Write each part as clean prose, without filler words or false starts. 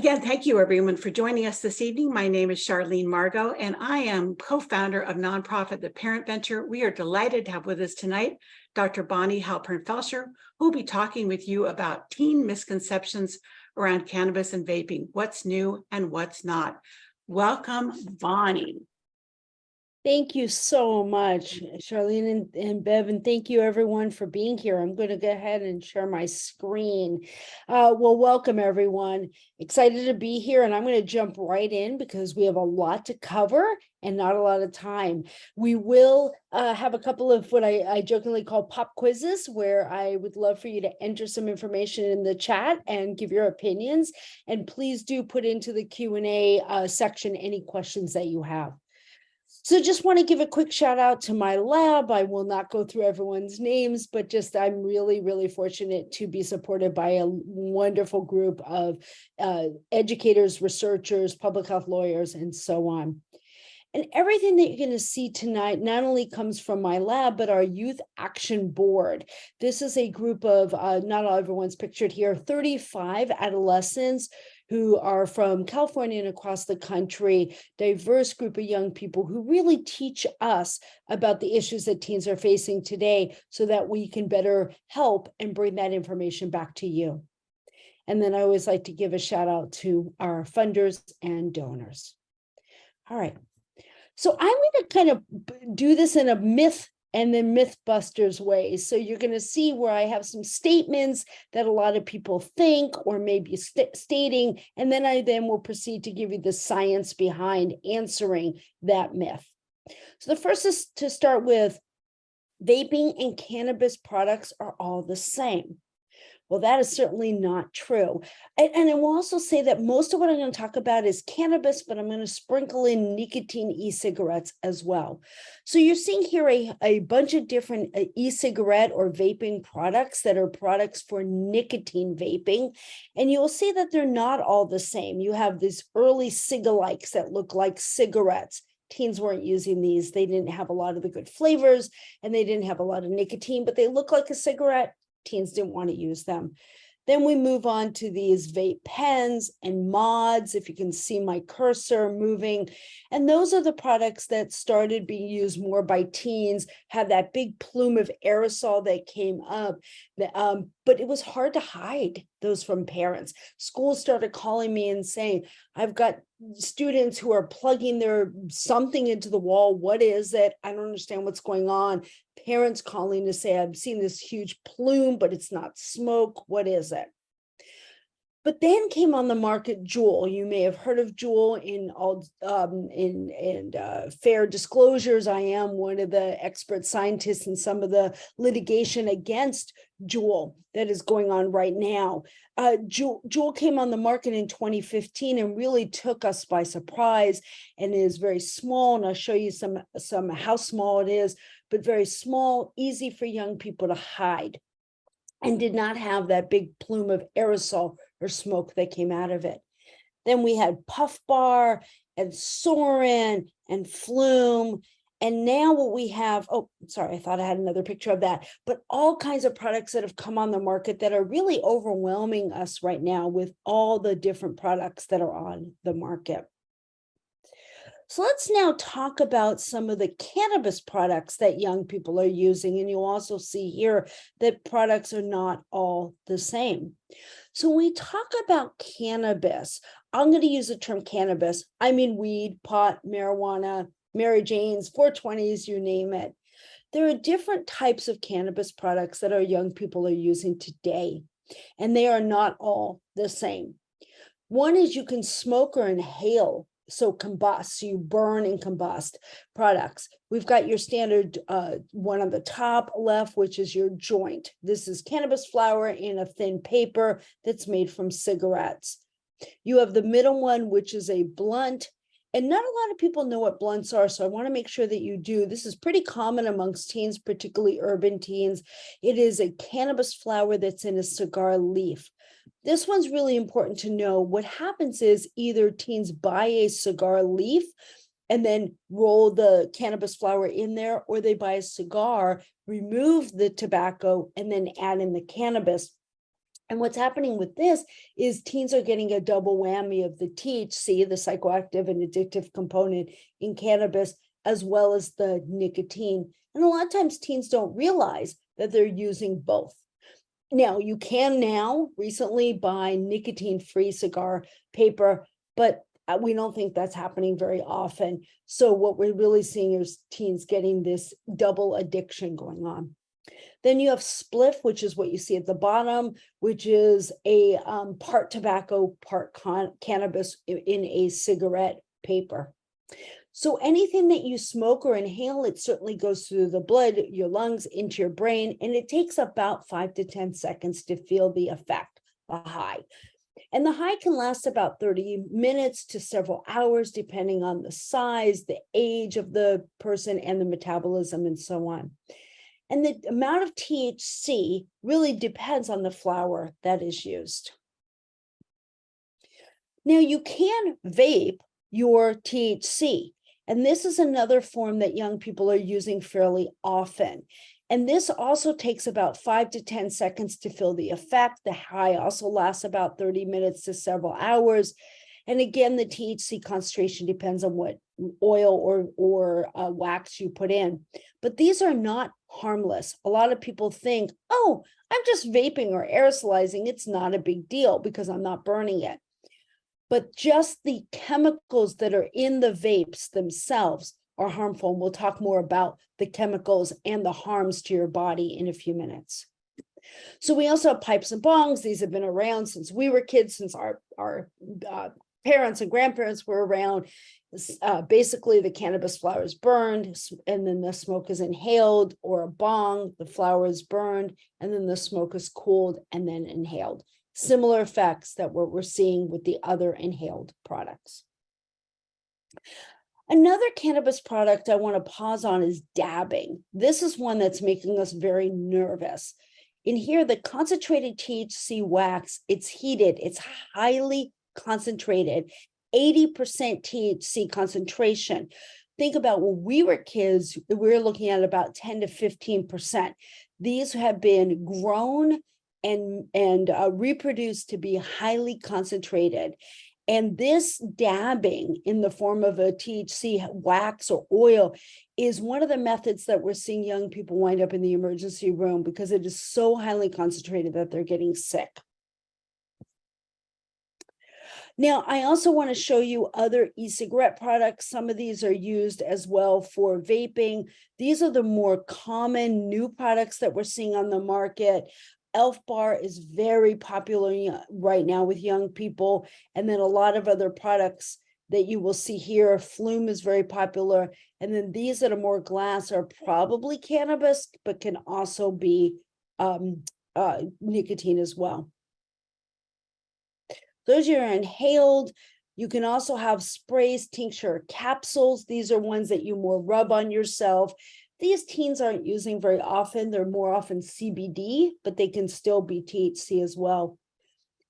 Again, thank you everyone for joining us this evening. My name is Charlene Margot, and I am co-founder of nonprofit The Parent Venture. We are delighted to have with us tonight Dr. Bonnie Halpern-Felsher, who will be talking with you about teen misconceptions around cannabis and vaping, what's new and what's not. Welcome, Bonnie. Thank you so much, Charlene and Bev, and thank you everyone for being here. I'm going to go ahead and share my screen. Well, welcome everyone. Excited to be here, and I'm going to jump right in because we have a lot to cover and not a lot of time. We will have a couple of what I jokingly call pop quizzes, where I would love for you to enter some information in the chat and give your opinions. And please do put into the Q&A section any questions that you have. So just want to give a quick shout out to my lab. I will not go through everyone's names, but just I'm really, really fortunate to be supported by a wonderful group of educators, researchers, public health lawyers, and so on. And everything that you're going to see tonight not only comes from my lab, but our Youth Action Board. This is a group of, not all everyone's pictured here, 35 adolescents who are from California and across the country, diverse group of young people who really teach us about the issues that teens are facing today so that we can better help and bring that information back to you. And then I always like to give a shout out to our funders and donors. All right. So I'm going to kind of do this in a myth and then Mythbusters way. So you're going to see where I have some statements that a lot of people think or maybe stating, and then I will proceed to give you the science behind answering that myth. So the first is to start with vaping and cannabis products are all the same. Well, that is certainly not true. And I will also say that most of what I'm going to talk about is cannabis, but I'm going to sprinkle in nicotine e-cigarettes as well. So you're seeing here a bunch of different e-cigarette or vaping products that are products for nicotine vaping. And you'll see that they're not all the same. You have these early cigalikes that look like cigarettes. Teens weren't using these. They didn't have a lot of the good flavors and they didn't have a lot of nicotine, but they look like a cigarette. Teens didn't want to use them. Then we move on to these vape pens and mods, if you can see my cursor moving. And those are the products that started being used more by teens, have that big plume of aerosol that came up. But it was hard to hide those from parents. Schools started calling me and saying, I've got students who are plugging their something into the wall. What is it? I don't understand what's going on. Parents calling to say, I've seen this huge plume, but it's not smoke. What is it? But then came on the market Juul. You may have heard of Juul. In fair disclosures, I am one of the expert scientists in some of the litigation against Juul that is going on right now. Juul came on the market in 2015 and really took us by surprise, and is very small. And I'll show you some how small it is, but very small, easy for young people to hide, and did not have that big plume of aerosol or smoke that came out of it. Then we had Puff Bar and Sorin and Flume. And now what we have, oh, sorry, I thought I had another picture of that, but all kinds of products that have come on the market that are really overwhelming us right now with all the different products that are on the market. So let's now talk about some of the cannabis products that young people are using. And you'll also see here that products are not all the same. So when we talk about cannabis, I'm going to use the term cannabis. I mean weed, pot, marijuana, Mary Jane's, 420s, you name it. There are different types of cannabis products that our young people are using today, and they are not all the same. One is you can smoke or inhale, so combust, so you burn and combust products. We've got your standard one on the top left, which is your joint. This is cannabis flower in a thin paper that's made from cigarettes. You have the middle one, which is a blunt. And not a lot of people know what blunts are, so I want to make sure that you do. This is pretty common amongst teens, particularly urban teens. It is a cannabis flower that's in a cigar leaf. This one's really important to know. What happens is either teens buy a cigar leaf and then roll the cannabis flower in there, or they buy a cigar, remove the tobacco, and then add in the cannabis. And what's happening with this is teens are getting a double whammy of the THC, the psychoactive and addictive component in cannabis, as well as the nicotine. And a lot of times teens don't realize that they're using both. Now, you can recently buy nicotine-free cigar paper, but we don't think that's happening very often. So what we're really seeing is teens getting this double addiction going on. Then you have spliff, which is what you see at the bottom, which is a part tobacco, part cannabis in a cigarette paper. So anything that you smoke or inhale, it certainly goes through the blood, your lungs, into your brain, and it takes about 5 to 10 seconds to feel the effect, the high. And the high can last about 30 minutes to several hours, depending on the size, the age of the person, and the metabolism, and so on. And the amount of THC really depends on the flower that is used. Now, you can vape your THC, and this is another form that young people are using fairly often. And this also takes about 5 to 10 seconds to feel the effect. The high also lasts about 30 minutes to several hours. And again, the THC concentration depends on what oil or wax you put in. But these are not harmless. A lot of people think, oh, I'm just vaping or aerosolizing. It's not a big deal because I'm not burning it. But just the chemicals that are in the vapes themselves are harmful. And we'll talk more about the chemicals and the harms to your body in a few minutes. So we also have pipes and bongs. These have been around since we were kids, since our parents and grandparents were around. Basically, the cannabis flower is burned, and then the smoke is inhaled, or a bong, the flower is burned, and then the smoke is cooled and then inhaled. Similar effects that what we're seeing with the other inhaled products. Another cannabis product I want to pause on is dabbing. This is one that's making us very nervous. In here, the concentrated THC wax, it's heated, it's highly concentrated, 80% THC concentration. Think about when we were kids, we were looking at about 10 to 15%. These have been grown and reproduced to be highly concentrated. And this dabbing in the form of a THC wax or oil is one of the methods that we're seeing young people wind up in the emergency room because it is so highly concentrated that they're getting sick. Now, I also want to show you other e-cigarette products. Some of these are used as well for vaping. These are the more common new products that we're seeing on the market. Elf Bar is very popular right now with young people. And then a lot of other products that you will see here. Flume is very popular. And then these that are more glass are probably cannabis, but can also be nicotine as well. Those are inhaled. You can also have sprays, tincture, capsules. These are ones that you more rub on yourself. These teens aren't using very often. They're more often CBD, but they can still be THC as well.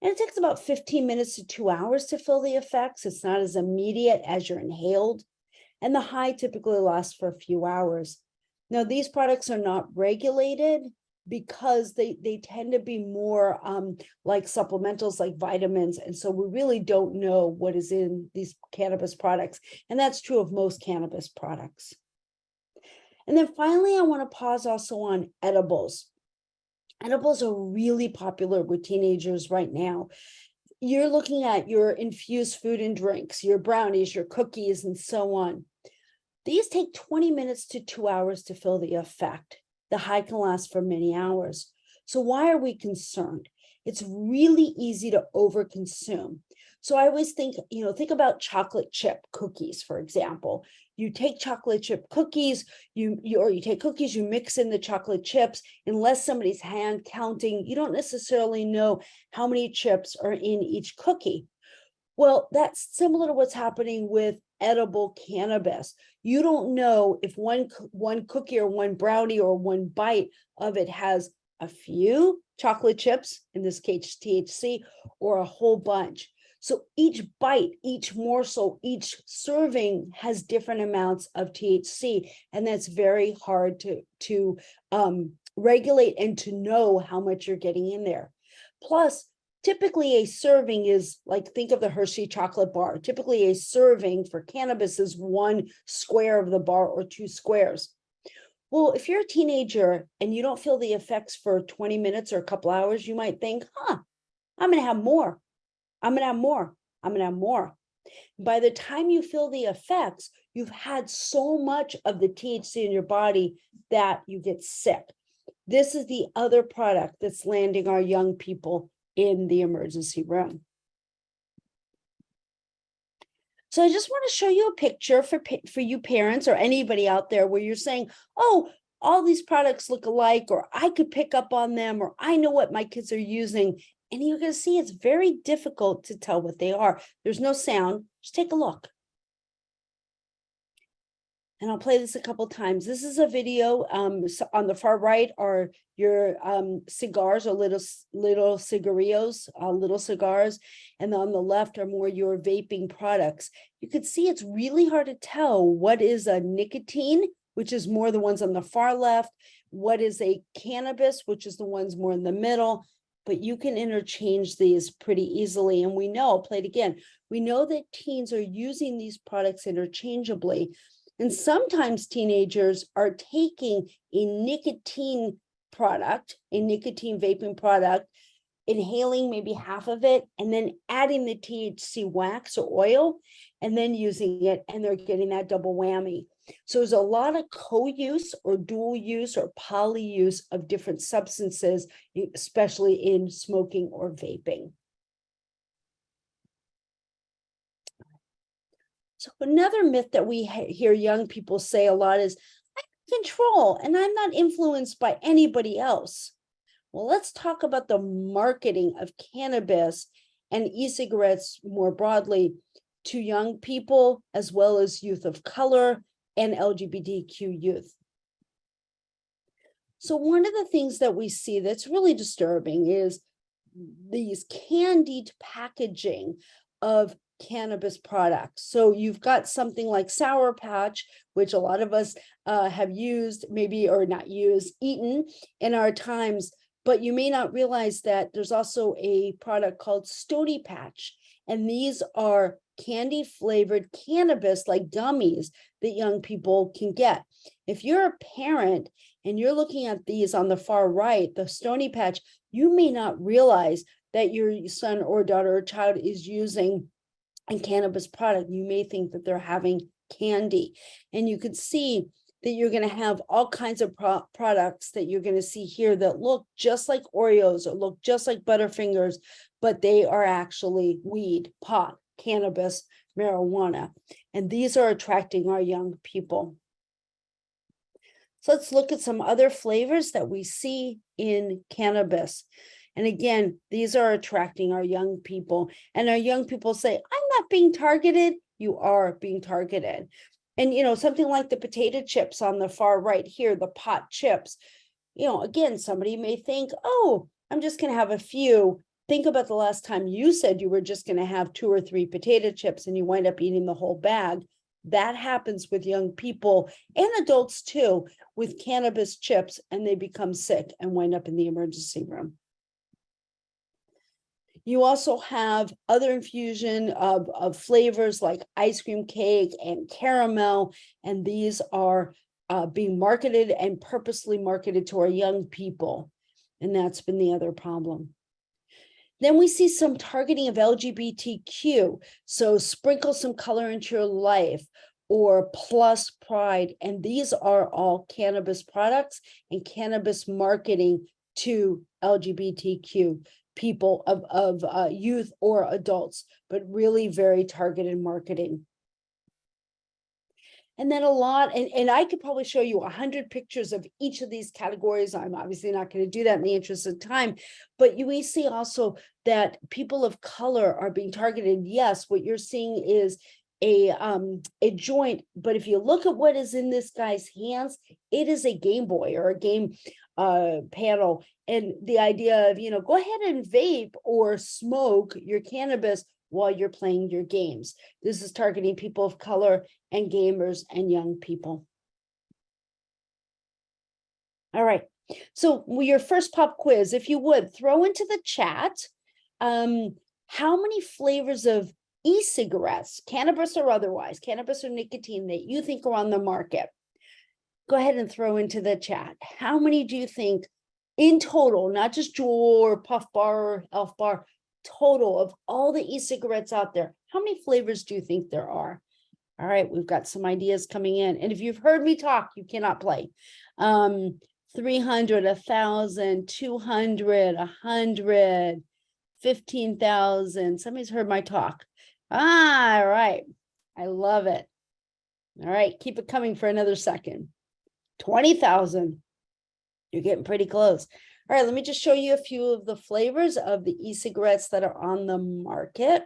And it takes about 15 minutes to 2 hours to feel the effects. It's not as immediate as your inhaled. And the high typically lasts for a few hours. Now, these products are not regulated because they tend to be more like supplementals, like vitamins. And so we really don't know what is in these cannabis products. And that's true of most cannabis products. And then finally, I want to pause also on edibles. Edibles are really popular with teenagers right now. You're looking at your infused food and drinks, your brownies, your cookies, and so on. These take 20 minutes to 2 hours to feel the effect. The high can last for many hours. So why are we concerned? It's really easy to overconsume. So I always think about chocolate chip cookies, for example. You take chocolate chip cookies, you take cookies, you mix in the chocolate chips. Unless somebody's hand counting, you don't necessarily know how many chips are in each cookie. Well, that's similar to what's happening with edible cannabis. You don't know if one cookie or one brownie or one bite of it has a few chocolate chips, in this case THC, or a whole bunch. So each bite, each morsel, each serving has different amounts of THC, and that's very hard to regulate and to know how much you're getting in there. Plus, typically a serving is like, think of the Hershey chocolate bar. Typically a serving for cannabis is 1 square of the bar or 2 squares. Well, if you're a teenager and you don't feel the effects for 20 minutes or a couple hours, you might think, I'm going to have more. I'm going to have more. I'm going to have more. By the time you feel the effects, you've had so much of the THC in your body that you get sick. This is the other product that's landing our young people in the emergency room. So I just want to show you a picture for you parents or anybody out there where you're saying, oh, all these products look alike, or I could pick up on them, or I know what my kids are using. And you're going to see it's very difficult to tell what they are. There's no sound. Just take a look. And I'll play this a couple times. This is a video. On the far right are your cigars, or little cigarillos, little cigars. And on the left are more your vaping products. You can see it's really hard to tell what is a nicotine, which is more the ones on the far left, what is a cannabis, which is the ones more in the middle. But you can interchange these pretty easily. And we know, play it again, we know that teens are using these products interchangeably. And sometimes teenagers are taking a nicotine product, a nicotine vaping product, inhaling maybe half of it, and then adding the THC wax or oil, and then using it, and they're getting that double whammy. So there's a lot of co-use or dual use or poly use of different substances, especially in smoking or vaping. So another myth that we hear young people say a lot is, I have control and I'm not influenced by anybody else. Well, let's talk about the marketing of cannabis and e-cigarettes more broadly to young people, as well as youth of color and LGBTQ youth. So one of the things that we see that's really disturbing is these candied packaging of cannabis products. So you've got something like Sour Patch, which a lot of us have used, maybe, or not used, eaten in our times, but you may not realize that there's also a product called Stony Patch. And these are candy flavored cannabis, like gummies, that young people can get. If you're a parent and you're looking at these on the far right, the Stony Patch, you may not realize that your son or daughter or child is using a cannabis product. You may think that they're having candy. And you could see that you're going to have all kinds of products that you're going to see here that look just like Oreos or look just like Butterfingers, but they are actually weed, pot, cannabis, marijuana. And these are attracting our young people. So let's look at some other flavors that we see in cannabis. And again, these are attracting our young people. And our young people say, I'm not being targeted. You are being targeted. And, you know, something like the potato chips on the far right here, the pot chips, you know, again, somebody may think, oh, I'm just going to have a few. Think about the last time you said you were just going to have 2 or 3 potato chips and you wind up eating the whole bag. That happens with young people and adults too, with cannabis chips, and they become sick and wind up in the emergency room. You also have other infusion of flavors like ice cream cake and caramel, and these are being marketed and purposely marketed to our young people. And that's been the other problem. Then we see some targeting of LGBTQ. So sprinkle some color into your life, or plus pride. And these are all cannabis products and cannabis marketing to LGBTQ people of youth or adults, but really very targeted marketing. And then a lot, and I could probably show you 100 pictures of each of these categories. I'm obviously not going to do that in the interest of time, but we see also that people of color are being targeted. Yes, what you're seeing is a joint, but if you look at what is in this guy's hands, it is a Game Boy or a game panel. And the idea of, you know, go ahead and vape or smoke your cannabis while you're playing your games. This is targeting people of color and gamers and young people. All right, So your first pop quiz, if you would, throw into the chat, how many flavors of e-cigarettes, cannabis or otherwise, cannabis or nicotine, that you think are on the market? Go ahead and throw into the chat. How many do you think in total, not just Juul or Puff Bar or Elf Bar, total of all the e-cigarettes out there, how many flavors do you think there are? All right, we've got some ideas coming in. And if you've heard me talk, you cannot play. 300, 1,000, 200, 100, 15,000. Somebody's heard my talk. All right. I love it. All right, keep it coming for another second. 20,000. You're getting pretty close. All right, let me just show you a few of the flavors of the e-cigarettes that are on the market.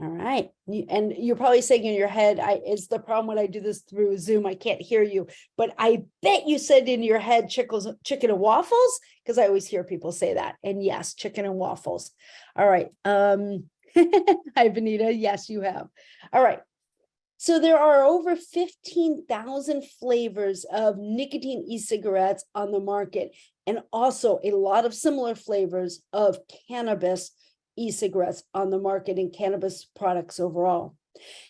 All right, and you're probably saying in your head, it's the problem when I do this through Zoom, I can't hear you, but I bet you said in your head chicken and waffles, because I always hear people say that. And yes, chicken and waffles. All right. Hi, Benita. Yes, you have. All right. So there are over 15,000 flavors of nicotine e-cigarettes on the market, and also a lot of similar flavors of cannabis e-cigarettes on the market and cannabis products overall.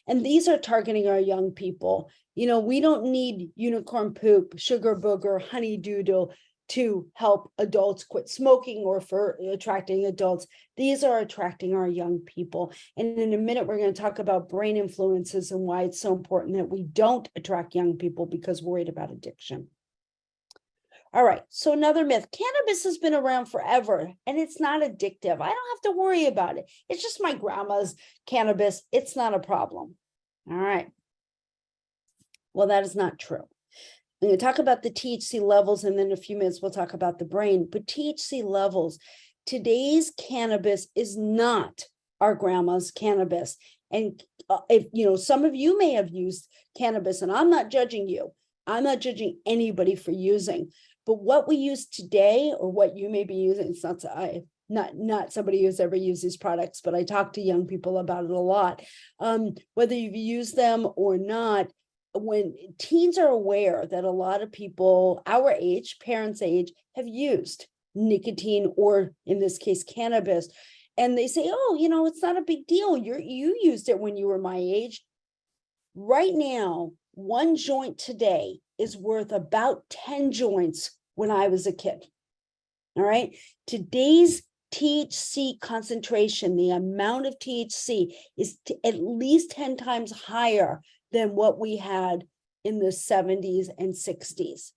And these are targeting our young people. You know, we don't need unicorn poop, sugar booger, honey doodle to help adults quit smoking or for attracting adults. These are attracting our young people. And in a minute, we're going to talk about brain influences and why it's so important that we don't attract young people because we're worried about addiction. All right, so another myth, cannabis has been around forever and it's not addictive. I don't have to worry about it. It's just my grandma's cannabis. It's not a problem. All right. Well, that is not true. I'm going to talk about the THC levels, and then in a few minutes we'll talk about the brain. But THC levels, today's cannabis is not our grandma's cannabis. And if some of you may have used cannabis, and I'm not judging you. I'm not judging anybody for using. But what we use today, or what you may be using, it's not somebody who's ever used these products, but I talk to young people about it a lot. Whether you've used them or not, when teens are aware that a lot of people our age, parents' age, have used nicotine, or in this case, cannabis, and they say, oh, it's not a big deal. You used it when you were my age. Right now, one joint today is worth about 10 joints when I was a kid. All right. Today's THC concentration, the amount of THC is at least 10 times higher than what we had in the 70s and 60s.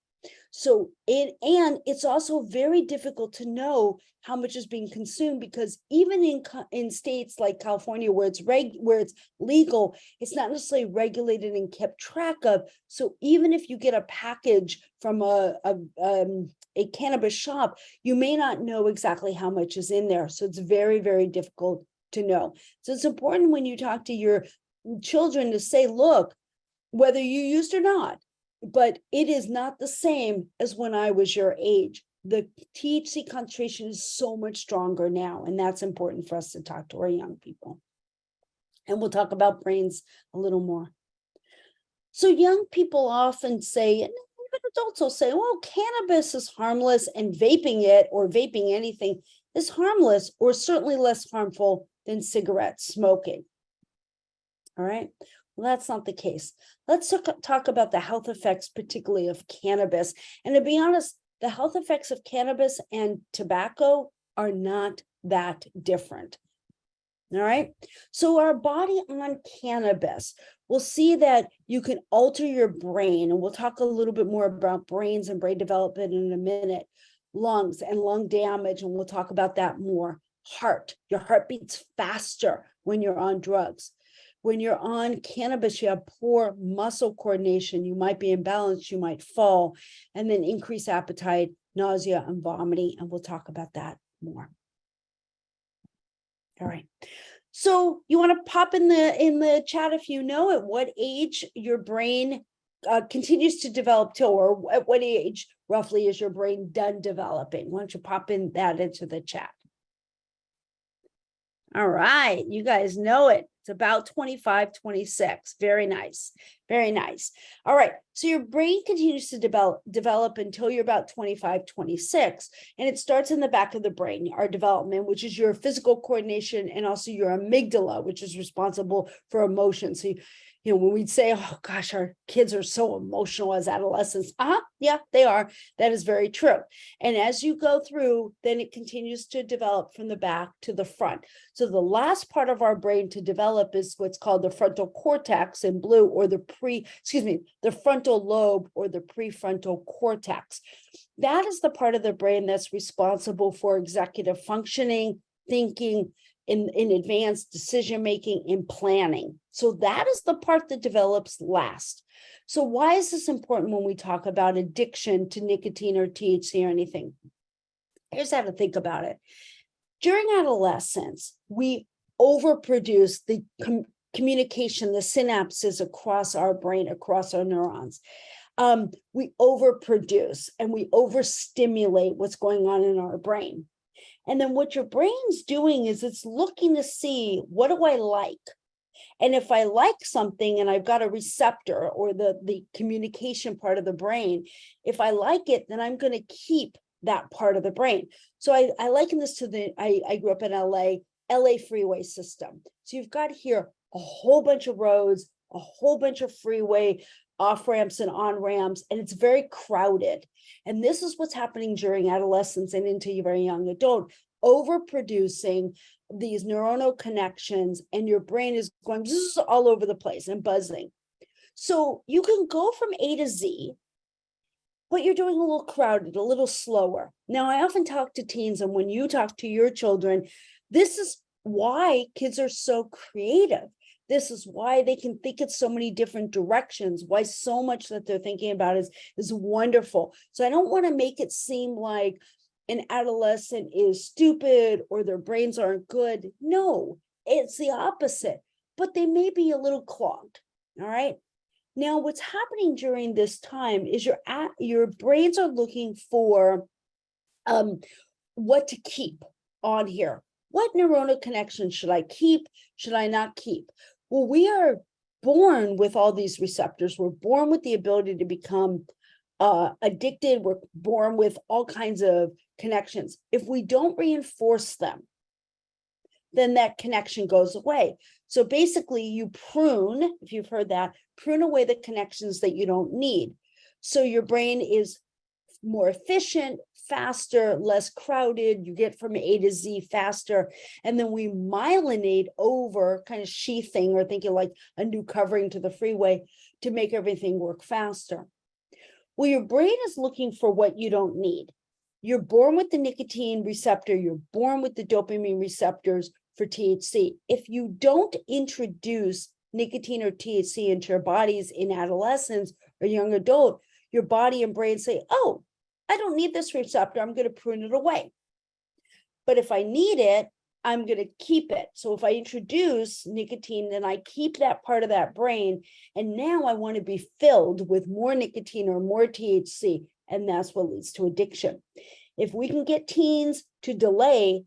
So it's also very difficult to know how much is being consumed, because even in states like California, where it's legal, it's not necessarily regulated and kept track of. So even if you get a package from a cannabis shop, you may not know exactly how much is in there. So it's very, very difficult to know. So it's important when you talk to your children to say, look, whether you used or not, but it is not the same as when I was your age. The THC concentration is so much stronger now, and that's important for us to talk to our young people. And we'll talk about brains a little more. So young people often say, and even adults will say, well, cannabis is harmless, and vaping it or vaping anything is harmless, or certainly less harmful than cigarette smoking. All right. Well, that's not the case. Let's talk about the health effects, particularly of cannabis. And to be honest, the health effects of cannabis and tobacco are not that different. All right. So our body on cannabis, we'll see that you can alter your brain. And we'll talk a little bit more about brains and brain development in a minute. Lungs and lung damage, and we'll talk about that more. Heart, your heart beats faster when you're on drugs. When you're on cannabis, you have poor muscle coordination. You might be imbalanced, you might fall, and then increased appetite, nausea, and vomiting. And we'll talk about that more. All right. So you want to pop in the chat if you know at what age your brain continues to develop till, or at what age roughly is your brain done developing? Why don't you pop in that into the chat? All right, you guys know it. It's about 25, 26. Very nice. Very nice. All right, so your brain continues to develop until you're about 25, 26, and it starts in the back of the brain, our development, which is your physical coordination, and also your amygdala, which is responsible for emotion. So when we'd say, oh gosh, our kids are so emotional as adolescents. Yeah, they are. That is very true. And as you go through, then it continues to develop from the back to the front. So the last part of our brain to develop is what's called the frontal cortex in blue, or the frontal lobe, or the prefrontal cortex. That is the part of the brain that's responsible for executive functioning, thinking, in advanced decision-making, and planning. So that is the part that develops last. So why is this important when we talk about addiction to nicotine or THC or anything? Here's how to think about it. During adolescence, we overproduce the communication, the synapses across our brain, across our neurons. We overproduce and we overstimulate what's going on in our brain. And then what your brain's doing is it's looking to see, what do I like? And if I like something and I've got a receptor, or the communication part of the brain, if I like it, then I'm going to keep that part of the brain. So I liken this to I grew up in LA freeway system. So you've got here a whole bunch of roads, a whole bunch of freeway off ramps and on ramps, and it's very crowded. And this is what's happening during adolescence and into your very young adult, overproducing these neuronal connections, and your brain is going all over the place and buzzing. So you can go from A to Z, but you're doing a little crowded, a little slower. Now, I often talk to teens, and when you talk to your children, this is why kids are so creative. This is why they can think in so many different directions, why so much that they're thinking about is wonderful. So I don't want to make it seem like an adolescent is stupid or their brains aren't good. No, it's the opposite, but they may be a little clogged. All right. Now, what's happening during this time is your brains are looking for what to keep on here. What neuronal connections should I keep? Should I not keep? Well, we are born with all these receptors. We're born with the ability to become addicted. We're born with all kinds of connections. If we don't reinforce them, then that connection goes away. So basically, you prune, if you've heard that, prune away the connections that you don't need. So your brain is more efficient, faster, less crowded. You get from A to Z faster. And then we myelinate over, kind of sheathing, or thinking like a new covering to the freeway, to make everything work faster. Well, your brain is looking for what you don't need. You're born with the nicotine receptor. You're born with the dopamine receptors for THC. If you don't introduce nicotine or THC into your bodies in adolescence or young adult, your body and brain say, oh, I don't need this receptor. I'm going to prune it away. But if I need it, I'm going to keep it. So if I introduce nicotine, then I keep that part of that brain. And now I want to be filled with more nicotine or more THC. And that's what leads to addiction. If we can get teens to delay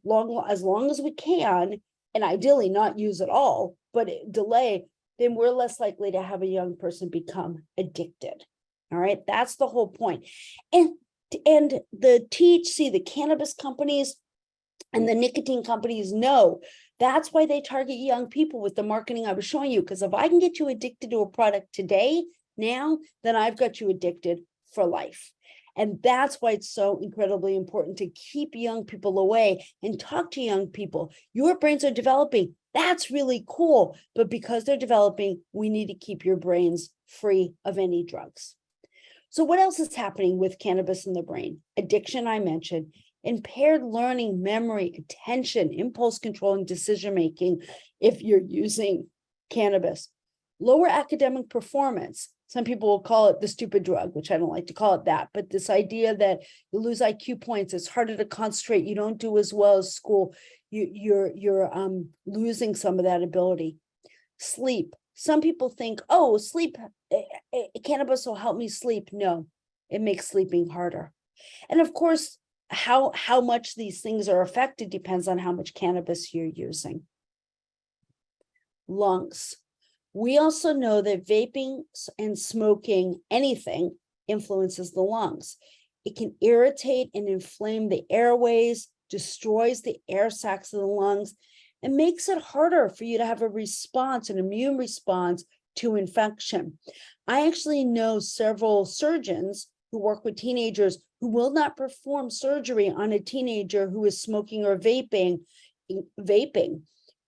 as long as we can, and ideally not use at all, but delay, then we're less likely to have a young person become addicted. All right, that's the whole point. And the THC, the cannabis companies and the nicotine companies know that's why they target young people with the marketing I was showing you. Because if I can get you addicted to a product today, now, then I've got you addicted for life. And that's why it's so incredibly important to keep young people away and talk to young people. Your brains are developing. That's really cool. But because they're developing, we need to keep your brains free of any drugs. So what else is happening with cannabis in the brain? Addiction, I mentioned. Impaired learning, memory, attention, impulse control, and decision-making if you're using cannabis. Lower academic performance. Some people will call it the stupid drug, which I don't like to call it that, but this idea that you lose IQ points, it's harder to concentrate, you don't do as well as school, you're losing some of that ability. Sleep. Some people think, oh, sleep, cannabis will help me sleep. No, it makes sleeping harder. And of course, how much these things are affected depends on how much cannabis you're using. lungs. We also know that vaping and smoking anything influences the lungs. It can irritate and inflame the airways, destroys the air sacs of the lungs, and makes it harder for you to have a response, an immune response to infection. I actually know several surgeons who work with teenagers who will not perform surgery on a teenager who is smoking or vaping,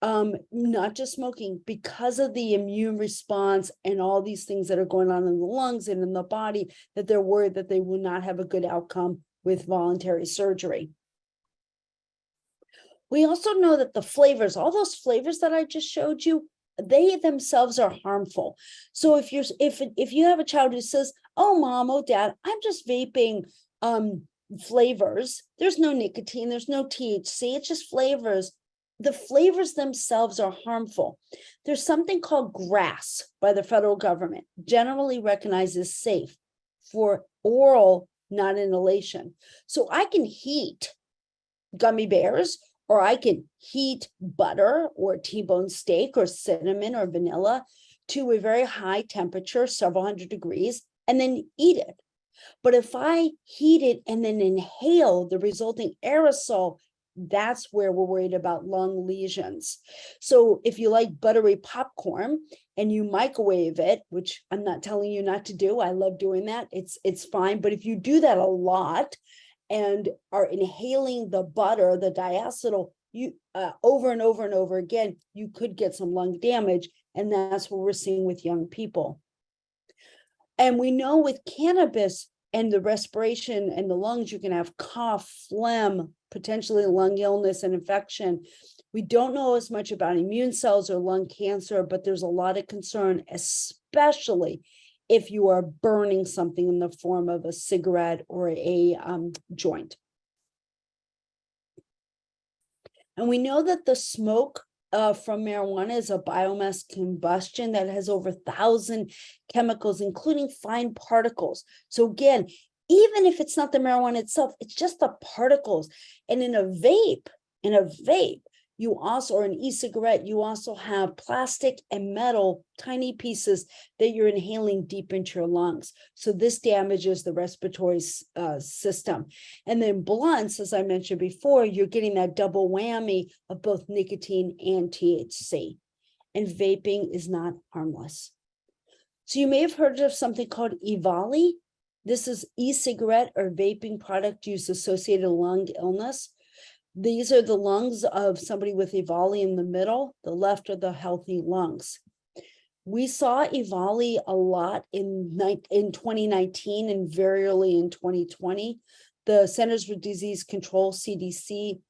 not just smoking, because of the immune response and all these things that are going on in the lungs and in the body, that they're worried that they will not have a good outcome with voluntary surgery. We also know that the flavors, all those flavors that I just showed you, they themselves are harmful. So if you have a child who says, "Oh, mom, oh, dad, I'm just vaping flavors. There's no nicotine, there's no THC, it's just flavors." The flavors themselves are harmful. There's something called GRAS by the federal government, generally recognized as safe for oral, not inhalation. So I can heat gummy bears, or I can heat butter or T-bone steak or cinnamon or vanilla to a very high temperature, several hundred degrees, and then eat it. But if I heat it and then inhale the resulting aerosol, that's where we're worried about lung lesions. So if you like buttery popcorn and you microwave it, which I'm not telling you not to do, I love doing that, it's fine. But if you do that a lot and are inhaling the butter, the diacetyl, you over and over and over again, you could get some lung damage. And that's what we're seeing with young people. And we know with cannabis and the respiration and the lungs, you can have cough, phlegm, potentially lung illness and infection. We don't know as much about immune cells or lung cancer, but there's a lot of concern, especially if you are burning something in the form of a cigarette or a joint. And we know that the smoke from marijuana is a biomass combustion that has over 1,000 chemicals, including fine particles. So again, even if it's not the marijuana itself, it's just the particles. And in a vape, you also, or an e-cigarette, you also have plastic and metal, tiny pieces that you're inhaling deep into your lungs. So this damages the respiratory system. And then blunts, as I mentioned before, you're getting that double whammy of both nicotine and THC. And vaping is not harmless. So you may have heard of something called EVALI. This is e-cigarette or vaping product use associated lung illness. These are the lungs of somebody with EVALI in the middle. The left are the healthy lungs. We saw EVALI a lot in 2019 and very early in 2020. The Centers for Disease Control, CDC,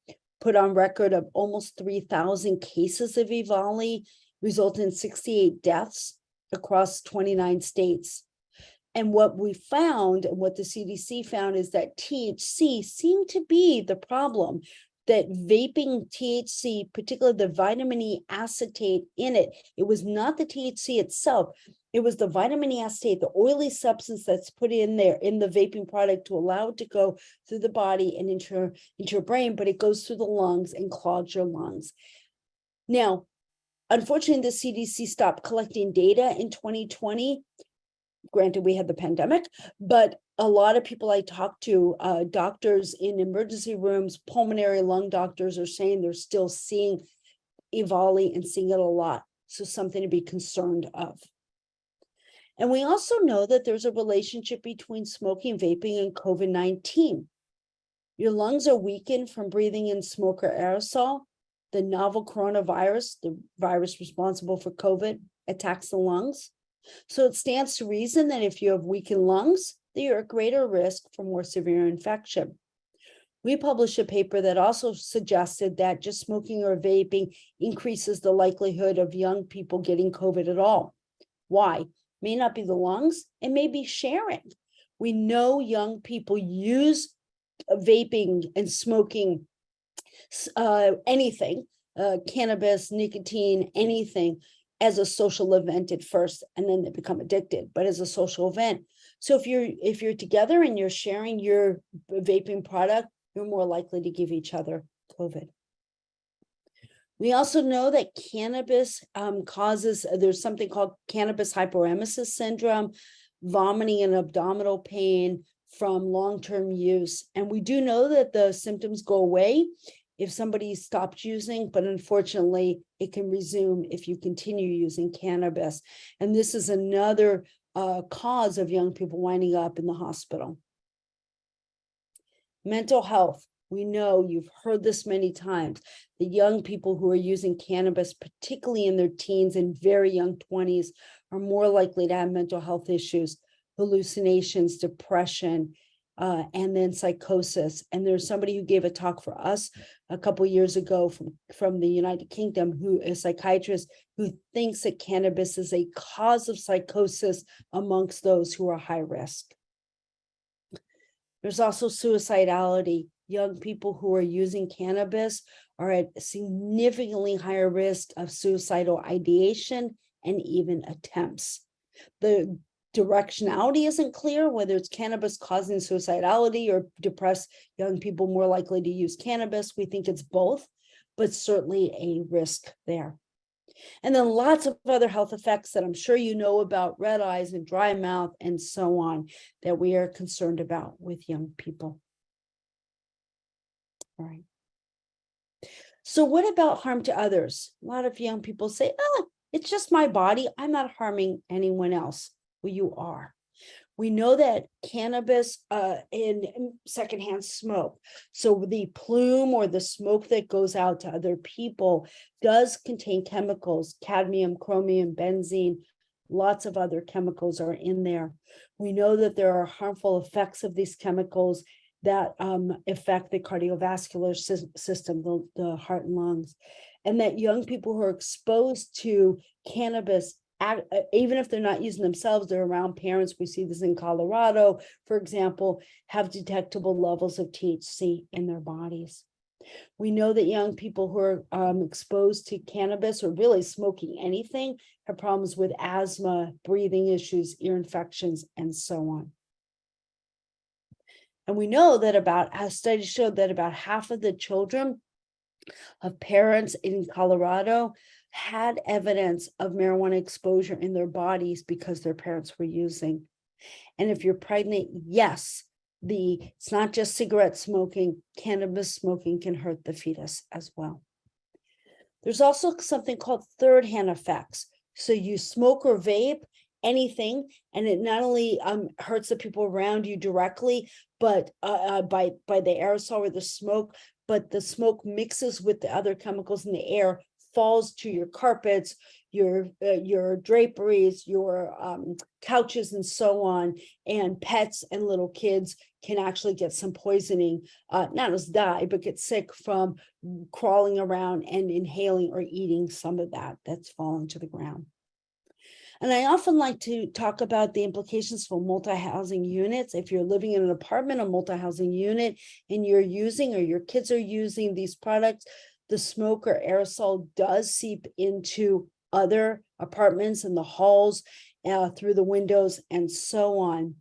put on record of almost 3,000 cases of EVALI, resulting in 68 deaths across 29 states. And what we found, and what the CDC found, is that THC seemed to be the problem, that vaping THC, particularly the vitamin E acetate in it, it was not the THC itself, it was the vitamin E acetate, the oily substance that's put in there in the vaping product to allow it to go through the body and into your brain, but it goes through the lungs and clogs your lungs. Now, unfortunately, the CDC stopped collecting data in 2020. Granted, we had the pandemic, but a lot of people I talked to, doctors in emergency rooms, pulmonary lung doctors, are saying they're still seeing EVALI and seeing it a lot. So something to be concerned of. And we also know that there's a relationship between smoking, vaping, and COVID-19. Your lungs are weakened from breathing in smoke or aerosol. The novel coronavirus, the virus responsible for COVID, attacks the lungs. So it stands to reason that if you have weakened lungs, that you're at greater risk for more severe infection. We published a paper that also suggested that just smoking or vaping increases the likelihood of young people getting COVID at all. Why? May not be the lungs, it may be sharing. We know young people use vaping and smoking anything, cannabis, nicotine, anything, as a social event at first, and then they become addicted, but as a social event. So if you're together and you're sharing your vaping product, you're more likely to give each other COVID. We also know that cannabis causes, there's something called cannabis hyperemesis syndrome, vomiting and abdominal pain from long-term use. And we do know that the symptoms go away if somebody stopped using, but unfortunately, it can resume if you continue using cannabis. And this is another cause of young people winding up in the hospital. Mental health. We know, you've heard this many times, the young people who are using cannabis, particularly in their teens and very young 20s, are more likely to have mental health issues, hallucinations, depression, and then psychosis. And there's somebody who gave a talk for us a couple years ago from the United Kingdom, who is a psychiatrist, who thinks that cannabis is a cause of psychosis amongst those who are high risk. There's also suicidality. Young people who are using cannabis are at significantly higher risk of suicidal ideation and even attempts. The directionality isn't clear, whether it's cannabis causing suicidality or depressed young people more likely to use cannabis. We think it's both, but certainly a risk there. And then lots of other health effects that I'm sure you know about, red eyes and dry mouth and so on, that we are concerned about with young people. All right. So what about harm to others? A lot of young people say, oh, it's just my body. I'm not harming anyone else. Well, you are. We know that cannabis in secondhand smoke, so the plume or the smoke that goes out to other people does contain chemicals, cadmium, chromium, benzene, lots of other chemicals are in there. We know that there are harmful effects of these chemicals that affect the cardiovascular system, the heart and lungs, and that young people who are exposed to cannabis, even if they're not using themselves, they're around parents. We see this in Colorado, for example, have detectable levels of THC in their bodies. We know that young people who are exposed to cannabis or really smoking anything have problems with asthma, breathing issues, ear infections, and so on. And we know that a study showed that about half of the children of parents in Colorado had evidence of marijuana exposure in their bodies because their parents were using. And if you're pregnant, yes, it's not just cigarette smoking, cannabis smoking can hurt the fetus as well. There's also something called third-hand effects. So you smoke or vape anything, and it not only hurts the people around you directly, but by the aerosol or the smoke, but the smoke mixes with the other chemicals in the air, falls to your carpets, your draperies, your couches, and so on. And pets and little kids can actually get some poisoning, not as die, but get sick from crawling around and inhaling or eating some of that's fallen to the ground. And I often like to talk about the implications for multi-housing units. If you're living in an apartment, a multi-housing unit, and you're using or your kids are using these products, the smoke or aerosol does seep into other apartments and the halls, through the windows, and so on.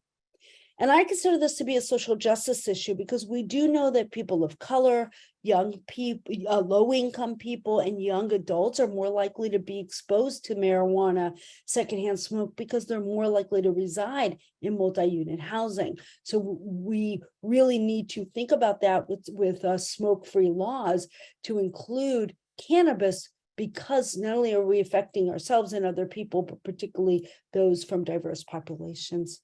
And I consider this to be a social justice issue because we do know that people of color, young people, low-income people, and young adults are more likely to be exposed to marijuana, secondhand smoke, because they're more likely to reside in multi-unit housing. So we really need to think about that with smoke-free laws to include cannabis, because not only are we affecting ourselves and other people, but particularly those from diverse populations.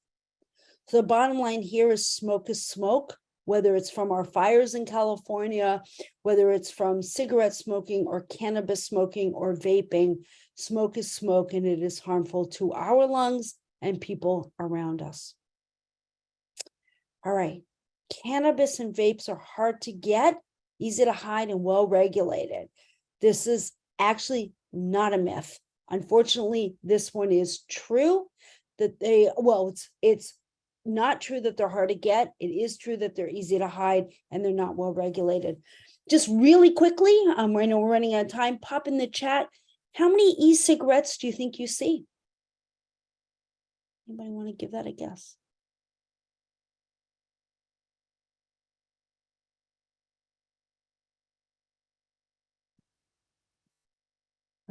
So the bottom line here is smoke, whether it's from our fires in California, whether it's from cigarette smoking or cannabis smoking or vaping. Smoke is smoke, and it is harmful to our lungs and people around us. All right, cannabis and vapes are hard to get, easy to hide, and well regulated. This is actually not a myth. Unfortunately, this one is true, that it's not true that they're hard to get. It is true that they're easy to hide and they're not well regulated. Just really quickly, I know we're running out of time, pop in the chat. How many e-cigarettes do you think you see? Anybody want to give that a guess?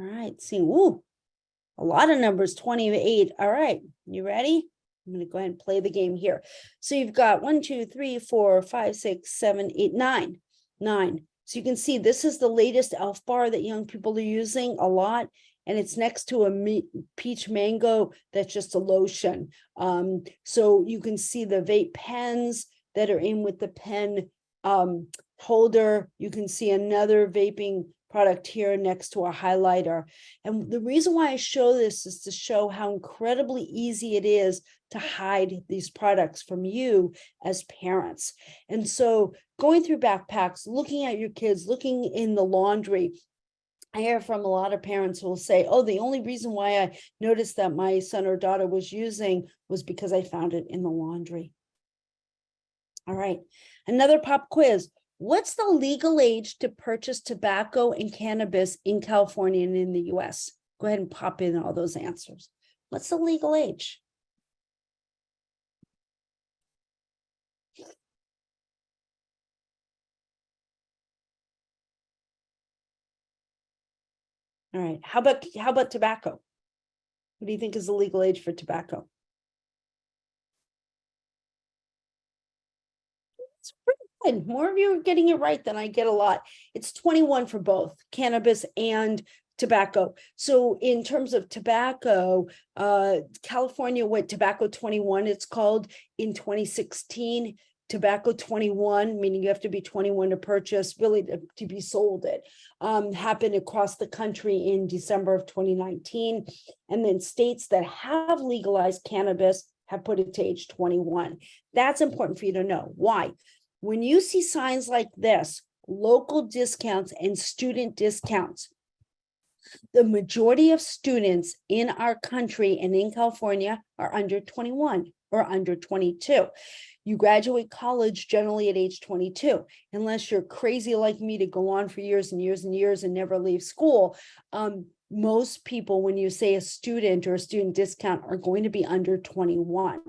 All right, see, ooh, a lot of numbers, 28. All right, you ready? I'm going to go ahead and play the game here. So you've got 1, 2, 3, 4, 5, 6, 7, 8, 9. 9. So you can see this is the latest elf bar that young people are using a lot. And it's next to a peach mango that's just a lotion. So you can see the vape pens that are in with the pen holder. You can see another vaping product here next to a highlighter. And the reason why I show this is to show how incredibly easy it is to hide these products from you as parents. And so going through backpacks, looking at your kids, looking in the laundry, I hear from a lot of parents who will say, oh, the only reason why I noticed that my son or daughter was using was because I found it in the laundry. All right, another pop quiz. What's the legal age to purchase tobacco and cannabis in California and in the US? Go ahead and pop in all those answers. What's the legal age? All right, how about tobacco? What do you think is the legal age for tobacco? It's pretty good. More of you are getting it right than I get a lot. It's 21 for both cannabis and tobacco. So in terms of tobacco, California went tobacco 21, it's called, in 2016. Tobacco 21, meaning you have to be 21 to purchase, really to be sold it, happened across the country in December of 2019. And then states that have legalized cannabis have put it to age 21. That's important for you to know. Why? When you see signs like this, local discounts and student discounts, the majority of students in our country and in California are under 21 or under 22. You graduate college generally at age 22, unless you're crazy like me to go on for years and years and years and never leave school. Most people, when you say a student or a student discount, are going to be under 21.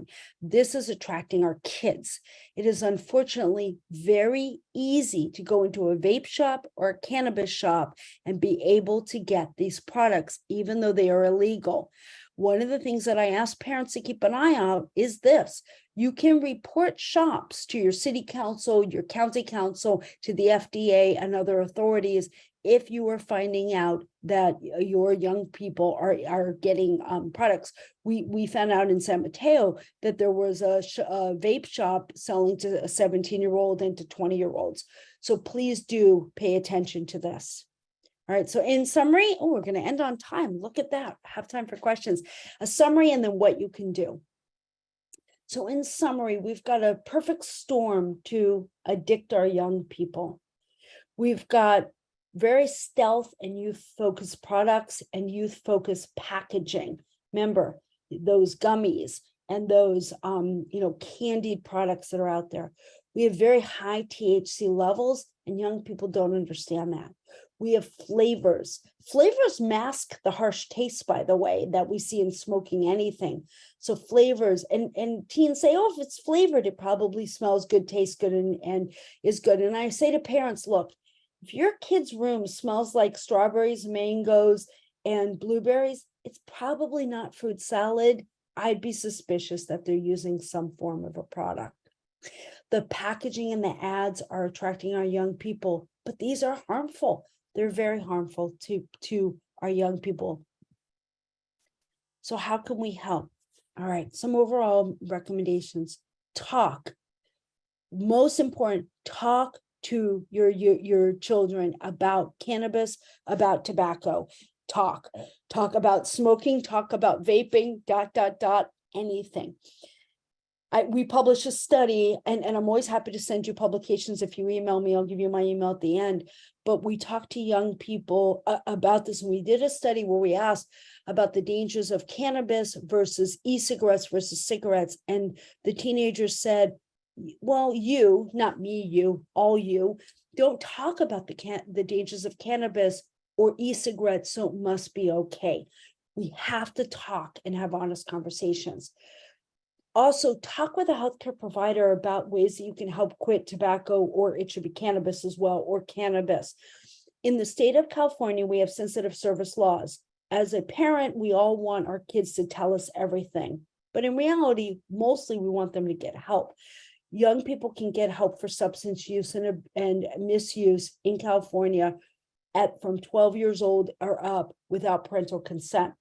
This is attracting our kids. It is unfortunately very easy to go into a vape shop or a cannabis shop and be able to get these products, even though they are illegal. One of the things that I ask parents to keep an eye out is this. You can report shops to your city council, your county council, to the FDA and other authorities if you are finding out that your young people are getting products. We found out in San Mateo that there was a vape shop selling to a 17-year-old and to 20-year-olds. So please do pay attention to this. All right, so in summary, we're going to end on time. Look at that. Have time for questions. A summary and then what you can do. So in summary, we've got a perfect storm to addict our young people. We've got very stealth and youth-focused products and youth-focused packaging. Remember, those gummies and those candied products that are out there. We have very high THC levels, and young people don't understand that. We have flavors. Flavors mask the harsh taste, by the way, that we see in smoking anything. So flavors, and teens say, oh, if it's flavored, it probably smells good, tastes good, and is good. And I say to parents, look, if your kid's room smells like strawberries, mangoes, and blueberries, it's probably not fruit salad. I'd be suspicious that they're using some form of a product. The packaging and the ads are attracting our young people, but these are harmful. They're very harmful to our young people. So how can we help? All right, some overall recommendations. Talk. Most important, talk to your children about cannabis, about tobacco. Talk about smoking, talk about vaping, ... anything. We published a study, and I'm always happy to send you publications. If you email me, I'll give you my email at the end. But we talked to young people about this. And we did a study where we asked about the dangers of cannabis versus e-cigarettes versus cigarettes. And the teenagers said, well, you, not me, you, all you, don't talk about the dangers of cannabis or e-cigarettes, so it must be okay. We have to talk and have honest conversations. Also, talk with a healthcare provider about ways that you can help quit tobacco, or it should be cannabis as well, or cannabis. In the state of California, we have sensitive service laws. As a parent, we all want our kids to tell us everything. But in reality, mostly we want them to get help. Young people can get help for substance use and misuse in California from 12 years old or up without parental consent.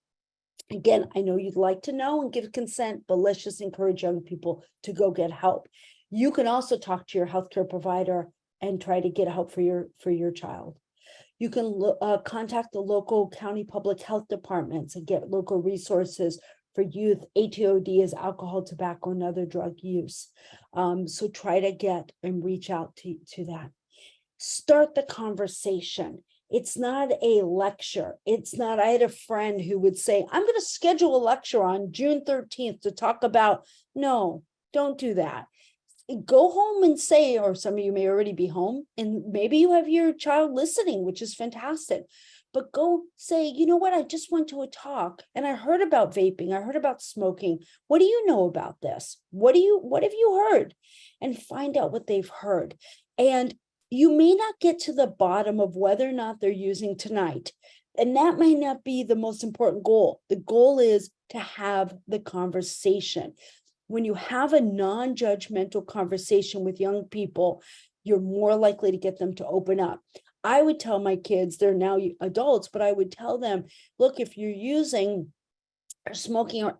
Again, I know you'd like to know and give consent, but let's just encourage young people to go get help. You can also talk to your healthcare provider and try to get help for your child. You can contact the local county public health departments and get local resources for youth. ATOD is alcohol, tobacco, and other drug use. So try to get and reach out to that. Start the conversation. It's not a lecture. It's not, I had a friend who would say, I'm going to schedule a lecture on June 13th to talk about, no, don't do that. Go home and say, or some of you may already be home, and maybe you have your child listening, which is fantastic. But go say, you know what, I just went to a talk and I heard about vaping. I heard about smoking. What do you know about this? What have you heard? And find out what they've heard. And you may not get to the bottom of whether or not they're using tonight. And that might not be the most important goal. The goal is to have the conversation. When you have a non-judgmental conversation with young people, you're more likely to get them to open up. I would tell my kids, they're now adults, but I would tell them, look, if you're using or smoking or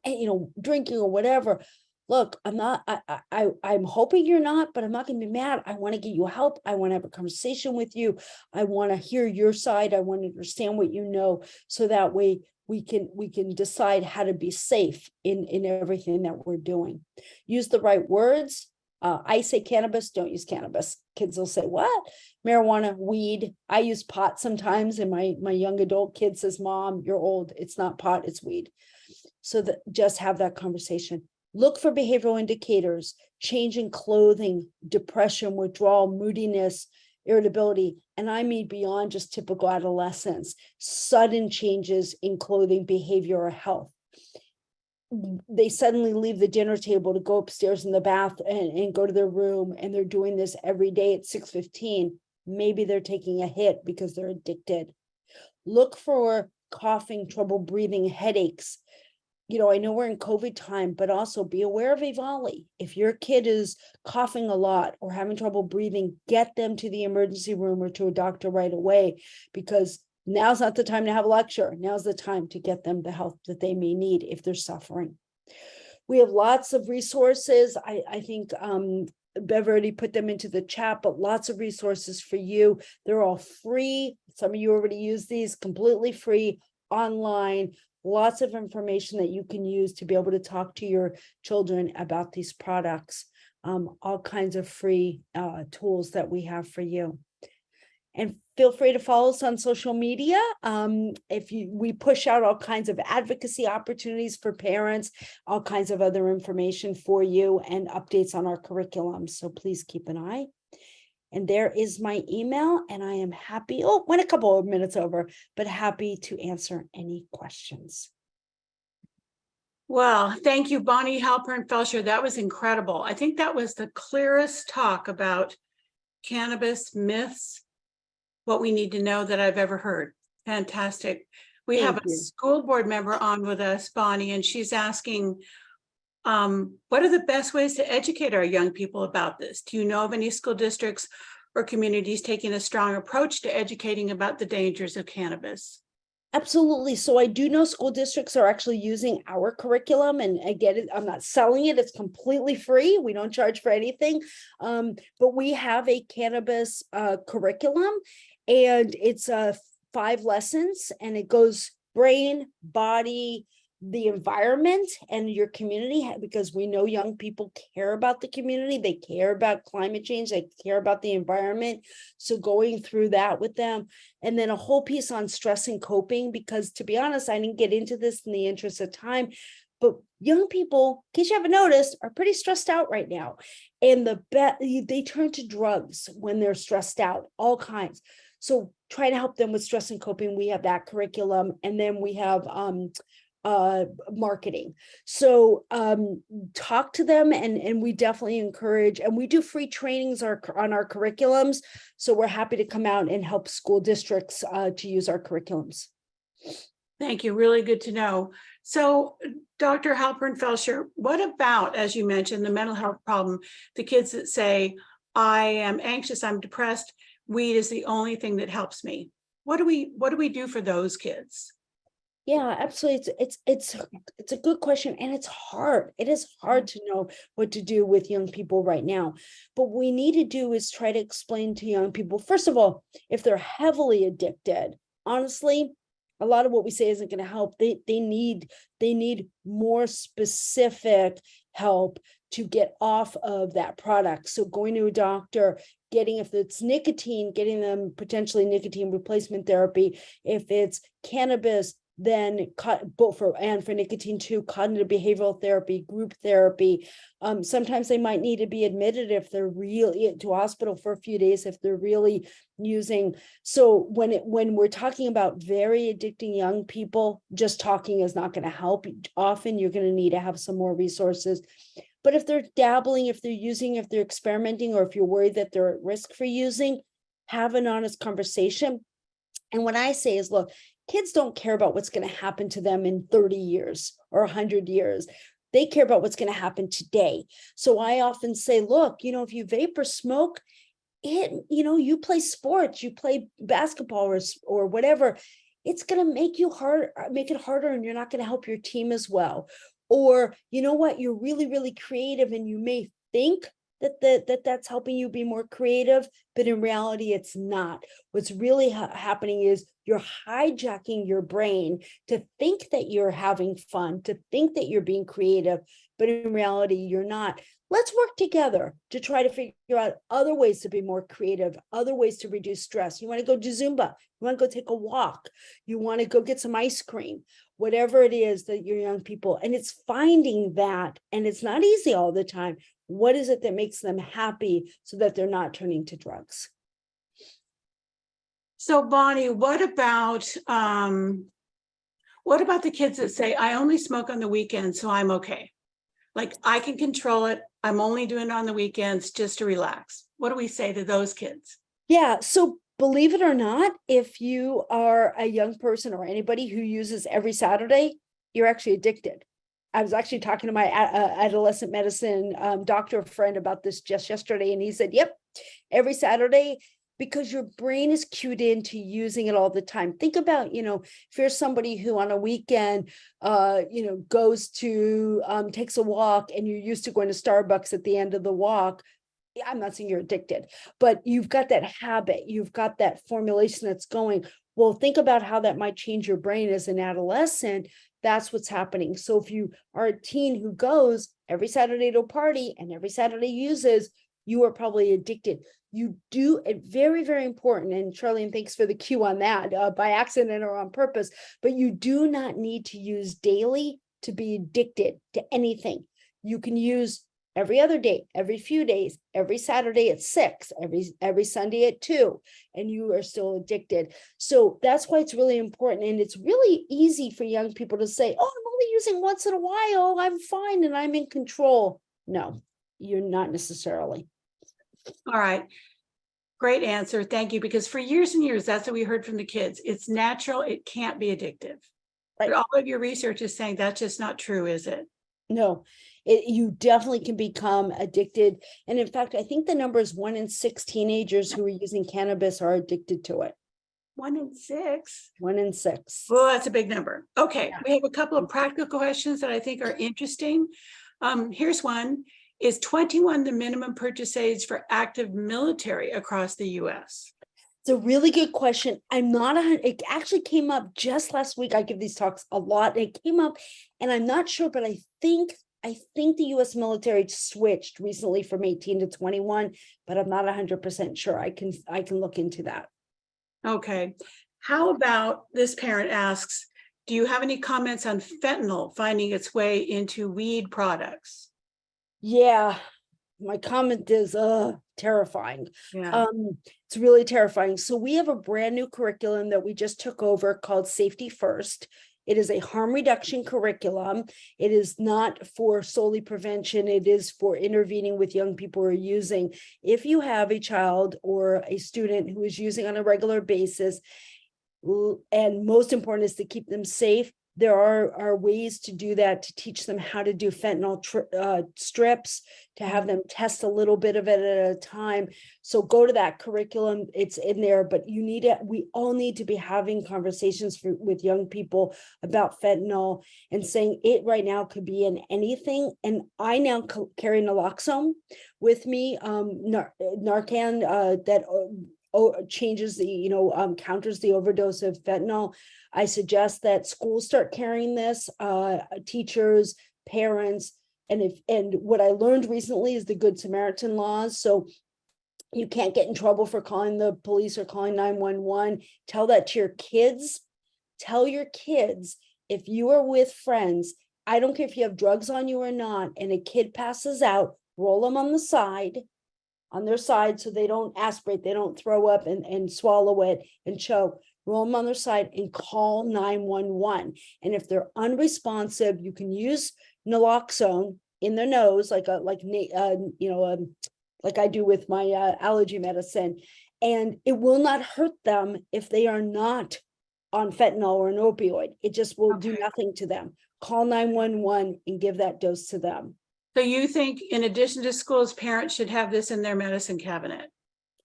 drinking or whatever, look, I'm hoping you're not, but I'm not going to be mad. I want to get you help. I want to have a conversation with you. I want to hear your side. I want to understand what you know, so that way we can decide how to be safe in everything that we're doing. Use the right words. I say cannabis, don't use cannabis. Kids will say, what? Marijuana, weed. I use pot sometimes, and my young adult kid says, Mom, you're old. It's not pot, it's weed. So that just have that conversation. Look for behavioral indicators, change in clothing, depression, withdrawal, moodiness, irritability. And I mean beyond just typical adolescence, sudden changes in clothing, behavior, or health. They suddenly leave the dinner table to go upstairs in the bath and go to their room, and they're doing this every day at 6:15. Maybe they're taking a hit because they're addicted. Look for coughing, trouble breathing, headaches. I know we're in COVID time, but also be aware of EVALI. If your kid is coughing a lot or having trouble breathing, get them to the emergency room or to a doctor right away, because now's not the time to have a lecture. Now's the time to get them the help that they may need if they're suffering. We have lots of resources. I think Bev already put them into the chat, but lots of resources for you. They're all free. Some of you already use these, completely free, online. Lots of information that you can use to be able to talk to your children about these products. All kinds of free tools that we have for you. And feel free to follow us on social media. We push out all kinds of advocacy opportunities for parents, all kinds of other information for you, and updates on our curriculum. So please keep an eye. And there is my email, and I am happy, went a couple of minutes over, but happy to answer any questions. Well, thank you, Bonnie Halpern-Felsher. That was incredible. I think that was the clearest talk about cannabis myths, what we need to know, that I've ever heard. Fantastic. We have a school board member on with us, Bonnie, and she's asking, what are the best ways to educate our young people about this? Do you know of any school districts or communities taking a strong approach to educating about the dangers of cannabis? Absolutely. So I do know school districts are actually using our curriculum, and I get it. I'm not selling it. It's completely free. We don't charge for anything. But we have a cannabis curriculum, and it's 5 lessons, and it goes brain, body, the environment, and your community, because we know young people care about the community. They care about climate change. They care about the environment. So going through that with them, and then a whole piece on stress and coping, because to be honest, I didn't get into this in the interest of time, but young people, in case you haven't noticed, are pretty stressed out right now. And they turn to drugs when they're stressed out, all kinds. So try to help them with stress and coping. We have that curriculum. And then we have marketing. So talk to them, and we definitely encourage, and we do free trainings on our curriculums. So we're happy to come out and help school districts to use our curriculums. Thank you. Really good to know. So, Dr. Halpern-Felsher, what about, as you mentioned, the mental health problem, the kids that say, I am anxious, I'm depressed, weed is the only thing that helps me. What do we do for those kids? Yeah, absolutely. It's a good question, and it's hard. It is hard to know what to do with young people right now. But what we need to do is try to explain to young people, first of all, if they're heavily addicted, honestly, a lot of what we say isn't going to help. They need more specific help to get off of that product. So going to a doctor, getting, if it's nicotine, getting them potentially nicotine replacement therapy. If it's cannabis, then for nicotine too, cognitive behavioral therapy, group therapy. Sometimes they might need to be admitted if they're really to hospital for a few days if they're really using. So when we're talking about very addicting young people, just talking is not going to help. Often you're going to need to have some more resources. But if they're dabbling, if they're using, if they're experimenting, or if you're worried that they're at risk for using, have an honest conversation. And what I say is, look, kids don't care about what's going to happen to them in 30 years or 100 years. They care about what's going to happen today. So I often say, look, if you vape or smoke, you play sports, you play basketball or whatever, it's going to make it harder, and you're not going to help your team as well. Or, you're really, really creative, and you may think that's helping you be more creative, but in reality, it's not. What's really happening is you're hijacking your brain to think that you're having fun, to think that you're being creative, but in reality, you're not. Let's work together to try to figure out other ways to be more creative, other ways to reduce stress. You want to go to Zumba, you want to go take a walk, you want to go get some ice cream, whatever it is that your young people, and it's finding that, and it's not easy all the time. What is it that makes them happy so that they're not turning to drugs? So Bonnie, what about the kids that say, I only smoke on the weekends, so I'm okay? Like, I can control it. I'm only doing it on the weekends just to relax. What do we say to those kids? Yeah. So believe it or not, if you are a young person or anybody who uses every Saturday, you're actually addicted. I was actually talking to my adolescent medicine doctor friend about this just yesterday, and he said, yep, every Saturday, because your brain is cued into using it all the time. Think about, if you're somebody who on a weekend, goes to, takes a walk, and you're used to going to Starbucks at the end of the walk. I'm not saying you're addicted, but you've got that habit, you've got that formulation that's going. Well, think about how that might change your brain as an adolescent. That's what's happening. So if you are a teen who goes every Saturday to a party and every Saturday uses, you are probably addicted. You do it, very, very important. And Charlene, thanks for the cue on that, by accident or on purpose, but you do not need to use daily to be addicted to anything. You can use every other day, every few days, every Saturday at 6, every Sunday at 2, and you are still addicted. So that's why it's really important. And it's really easy for young people to say, oh, I'm only using once in a while, I'm fine and I'm in control. No, you're not necessarily. All right. Great answer. Thank you. Because for years and years, that's what we heard from the kids. It's natural. It can't be addictive. Right. But all of your research is saying that's just not true, is it? No, you definitely can become addicted. And in fact, I think the number is 1 in 6 teenagers who are using cannabis are addicted to it. 1 in 6? 1 in 6. Well, that's a big number. Okay, Yeah. We have a couple of practical questions that I think are interesting. Here's one. Is 21 the minimum purchase age for active military across the US? It's a really good question. I'm not, it actually came up just last week. I give these talks a lot. It came up and I'm not sure, but I think the US military switched recently from 18 to 21, but I'm not 100% sure. I can look into that. Okay. How about this parent asks, do you have any comments on fentanyl finding its way into weed products? Yeah, my comment is terrifying. Yeah. It's really terrifying. So we have a brand new curriculum that we just took over called Safety First. It is a harm reduction curriculum. It is not for solely prevention. It is for intervening with young people who are using. If you have a child or a student who is using on a regular basis, and most important is to keep them safe, there are ways to do that, to teach them how to do fentanyl strips, to have them test a little bit of it at a time. So go to that curriculum, it's in there, but we all need to be having conversations with young people about fentanyl and saying it right now could be in anything. And I now carry naloxone with me, Narcan, that changes the, counters the overdose of fentanyl. I suggest that schools start carrying this, teachers, parents, and what I learned recently is the Good Samaritan laws. So you can't get in trouble for calling the police or calling 911. Tell that to your kids. Tell your kids, if you are with friends, I don't care if you have drugs on you or not, and a kid passes out, roll them on their side so they don't aspirate, they don't throw up and swallow it and choke. Roll them on their side and call 911. And if they're unresponsive, you can use naloxone in their nose, like I do with my allergy medicine, and it will not hurt them if they are not on fentanyl or an opioid. It just will do nothing to them. Call 911 and give that dose to them. So you think in addition to schools, parents should have this in their medicine cabinet?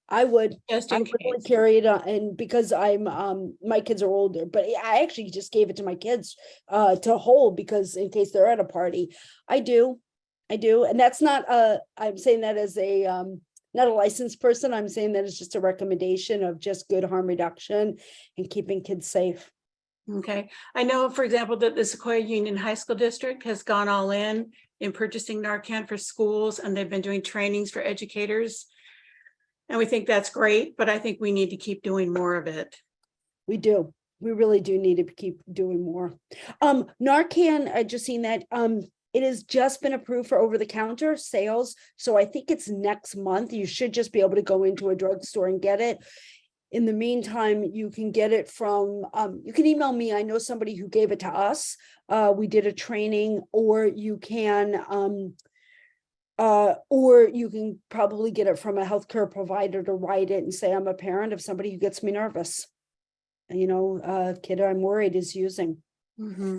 I would Just in case. carry it on, and because my kids are older, but I actually just gave it to my kids to hold, because in case they're at a party. I do, and that's not I'm saying that as a not a licensed person. I'm saying that it's just a recommendation of just good harm reduction and keeping kids safe. Okay, I know, for example, that the Sequoia Union High School District has gone all in purchasing Narcan for schools, and they've been doing trainings for educators. And we think that's great, but I think we need to keep doing more of it. We do. We really do need to keep doing more. Narcan, I just seen that it has just been approved for over-the-counter sales. So I think it's next month. You should just be able to go into a drugstore and get it. In the meantime, you can get it from, you can email me. I know somebody who gave it to us. We did a training, or you can probably get it from a healthcare provider to write it and say, I'm a parent of somebody who gets me nervous. Kid I'm worried is using. Mm-hmm.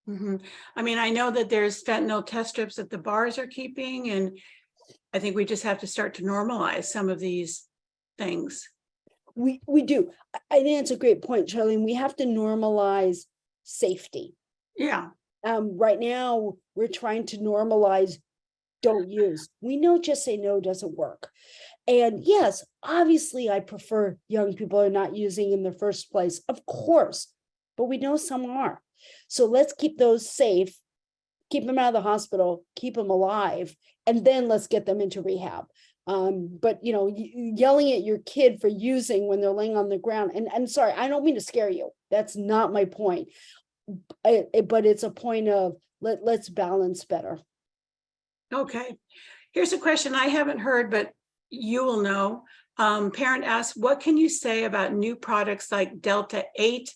Mm-hmm. I mean, I know that there's fentanyl test strips that the bars are keeping, and I think we just have to start to normalize some of these things. We do. I think it's a great point, Charlene. We have to normalize safety. Yeah. Right now, we're trying to normalize don't use. We know just say no doesn't work. And yes, obviously, I prefer young people are not using in the first place, of course, but we know some are. So let's keep those safe, keep them out of the hospital, keep them alive, and then let's get them into rehab. But yelling at your kid for using when they're laying on the ground, and I'm sorry, I don't mean to scare you. That's not my point. But it's a point of let's balance better. Okay. Here's a question I haven't heard, but you will know. Parent asks, what can you say about new products like Delta 8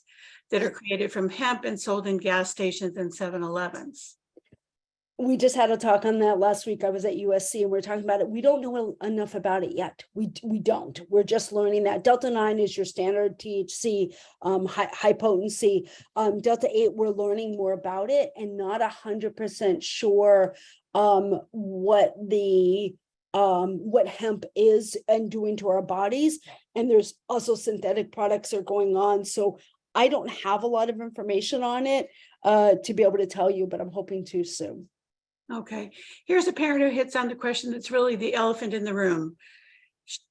that are created from hemp and sold in gas stations and 7-Elevens? We just had a talk on that last week. I was at USC and we we're talking about it. We don't know enough about it yet. We don't. We're just learning that. Delta 9 is your standard THC, high potency. Delta 8, we're learning more about it and not 100% sure what hemp is and doing to our bodies. And there's also synthetic products are going on. So I don't have a lot of information on it to be able to tell you, but I'm hoping to soon. Okay, here's a parent who hits on the question that's really the elephant in the room.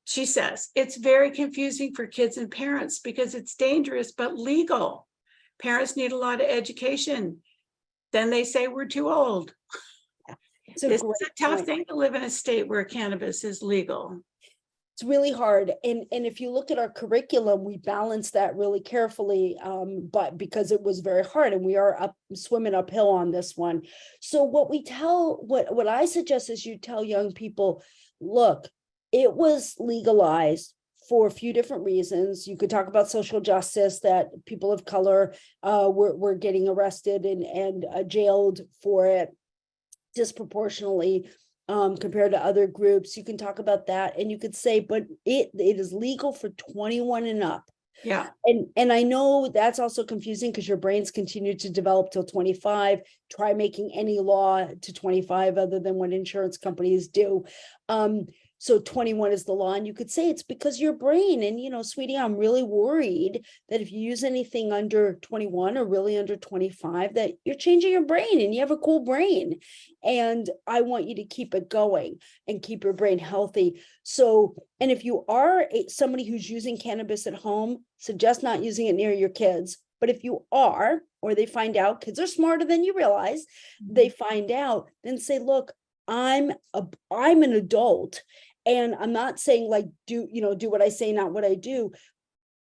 She says, it's very confusing for kids and parents because it's dangerous but legal. Parents need a lot of education. Then they say we're too old. This is a tough thing to live in a state where cannabis is legal. It's really hard. And if you look at our curriculum, we balance that really carefully, but because it was very hard and we are swimming uphill on this one. So what I suggest is you tell young people, look, it was legalized for a few different reasons. You could talk about social justice, that people of color were getting arrested and jailed for it disproportionately compared to other groups. You can talk about that, and you could say, but it is legal for 21 and up. Yeah. And I know that's also confusing because your brains continue to develop till 25. Try making any law to 25 other than what insurance companies do. So 21 is the law, and you could say it's because your brain, and sweetie, I'm really worried that if you use anything under 21 or really under 25, that you're changing your brain, and you have a cool brain, and I want you to keep it going and keep your brain healthy. So, and if you are somebody who's using cannabis at home, suggest not using it near your kids. But if you are, or they find out, kids are smarter than you realize, they find out, then say, look, I'm an adult, and I'm not saying like do what I say, not what I do,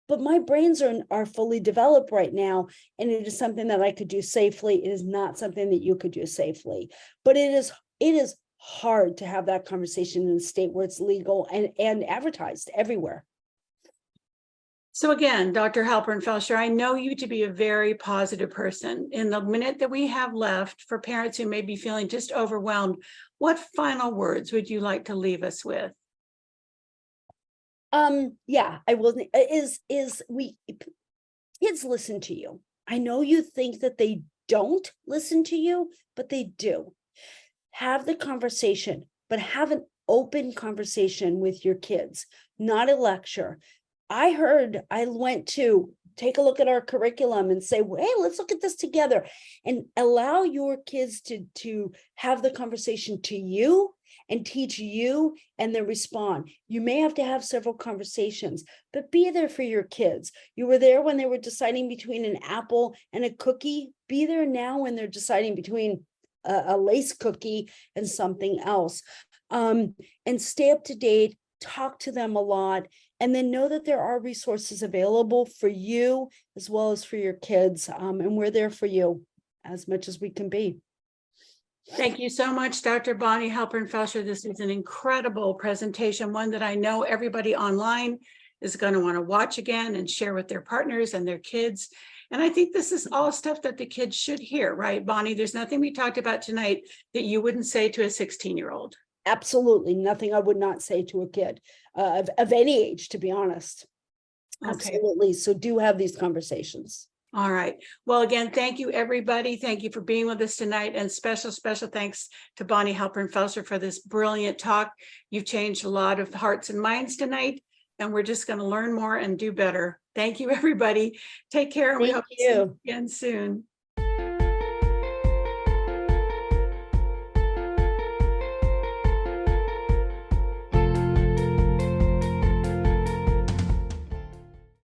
but my brains are fully developed right now, and it is something that I could do safely. It is not something that you could do safely, but it is hard to have that conversation in a state where it's legal and advertised everywhere. So again, Dr. Halpern-Felsher, I know you to be a very positive person. In the minute that we have left, for parents who may be feeling just overwhelmed, what final words would you like to leave us with? Yeah, I will. Kids listen to you. I know you think that they don't listen to you, but they do. Have the conversation, but have an open conversation with your kids, not a lecture. I went to take a look at our curriculum and say, hey, let's look at this together, and allow your kids to have the conversation to you and teach you, and then respond. You may have to have several conversations, but be there for your kids. You were there when they were deciding between an apple and a cookie. Be there now when they're deciding between a lace cookie and something else. And stay up to date, talk to them a lot, and then know that there are resources available for you as well as for your kids. And we're there for you as much as we can be. Thank you so much, Dr. Bonnie Halpern-Felsher. This is an incredible presentation, one that I know everybody online is going to want to watch again and share with their partners and their kids. And I think this is all stuff that the kids should hear, right, Bonnie? There's nothing we talked about tonight that you wouldn't say to a 16-year-old. Absolutely nothing I would not say to a kid of any age, to be honest. Okay. Absolutely. So do have these conversations. All right. Well, again, thank you, everybody. Thank you for being with us tonight. And special thanks to Bonnie Halpern-Felsher for this brilliant talk. You've changed a lot of hearts and minds tonight, and we're just going to learn more and do better. Thank you, everybody. Take care. And we hope to see you again soon.